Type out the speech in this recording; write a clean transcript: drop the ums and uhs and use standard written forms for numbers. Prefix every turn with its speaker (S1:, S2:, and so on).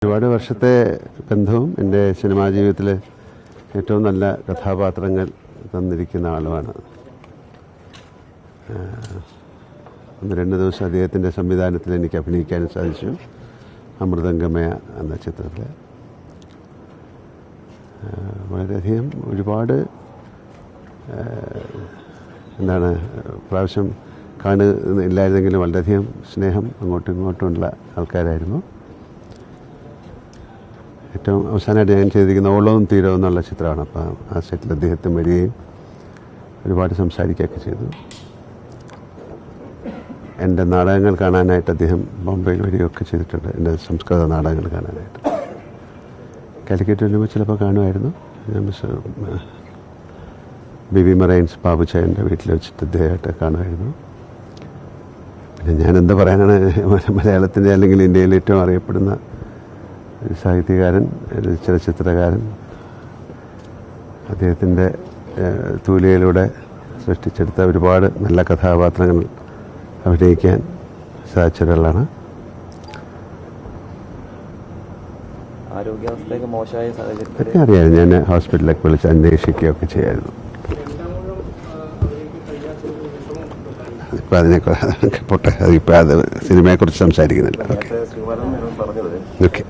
S1: ഒരുപാട് വർഷത്തെ ബന്ധവും എൻ്റെ സിനിമാ ജീവിതത്തിൽ ഏറ്റവും നല്ല കഥാപാത്രങ്ങൾ തന്നിരിക്കുന്ന ആളുമാണ്. ഒന്ന് രണ്ട് ദിവസം അദ്ദേഹത്തിൻ്റെ സംവിധാനത്തിൽ എനിക്ക് അഭിനയിക്കാനും സാധിച്ചു. അമൃതംഗമയ എന്ന ചിത്രത്തിൽ വളരെയധികം ഒരുപാട് പ്രാവശ്യം കാണുന്നില്ലായിരുന്നെങ്കിലും വളരെയധികം സ്നേഹം അങ്ങോട്ടും ഇങ്ങോട്ടുമുള്ള ആൾക്കാരായിരുന്നു. ഏറ്റവും അവസാനമായിട്ട് ഞാൻ ചെയ്തിരിക്കുന്ന ഓളവും തീരവും എന്നുള്ള ചിത്രമാണ്. അപ്പം ആ സെറ്റിൽ അദ്ദേഹത്തെ വരികയും ഒരുപാട് സംസാരിക്കുകയൊക്കെ ചെയ്തു. എൻ്റെ നാടകങ്ങൾ കാണാനായിട്ട് അദ്ദേഹം ബോംബെയിൽ വരികയൊക്കെ ചെയ്തിട്ടുണ്ട്. എൻ്റെ സംസ്കൃത നാടകങ്ങൾ കാണാനായിട്ട് കാലിക്കറ്റ് വരുമ്പോൾ ചിലപ്പോൾ കാണുമായിരുന്നു. ഞാൻ ബി മറൈൻസ് ബാബുച്ചായൻ്റെ വീട്ടിൽ വെച്ചിട്ട് അദ്ദേഹമായിട്ട് കാണുമായിരുന്നു. പിന്നെ ഞാനെന്താ പറയാനാണ്, മലയാളത്തിൻ്റെ അല്ലെങ്കിൽ ഇന്ത്യയിൽ ഏറ്റവും അറിയപ്പെടുന്ന ഒരു സാഹിത്യകാരൻ, ഒരു ചലച്ചിത്രകാരൻ, അദ്ദേഹത്തിൻ്റെ തൂലികയിലൂടെ സൃഷ്ടിച്ചെടുത്ത ഒരുപാട് നല്ല കഥാപാത്രങ്ങൾ അഭിനയിക്കാൻ സാധിച്ച ഒരാളാണ്.
S2: ആരോഗ്യാവസ്ഥയൊക്കെ മോശമായ സാഹചര്യത്തിൽ
S1: ഒക്കെ അറിയാം. ഞാൻ ഹോസ്പിറ്റലിലൊക്കെ വിളിച്ച് അന്വേഷിക്കുകയൊക്കെ ചെയ്യായിരുന്നു. ഇപ്പം അതിനെക്കുറിച്ച് പോട്ടെ, അതിപ്പോൾ അത് സിനിമയെക്കുറിച്ച് സംസാരിക്കുന്നില്ല. ഓക്കെ.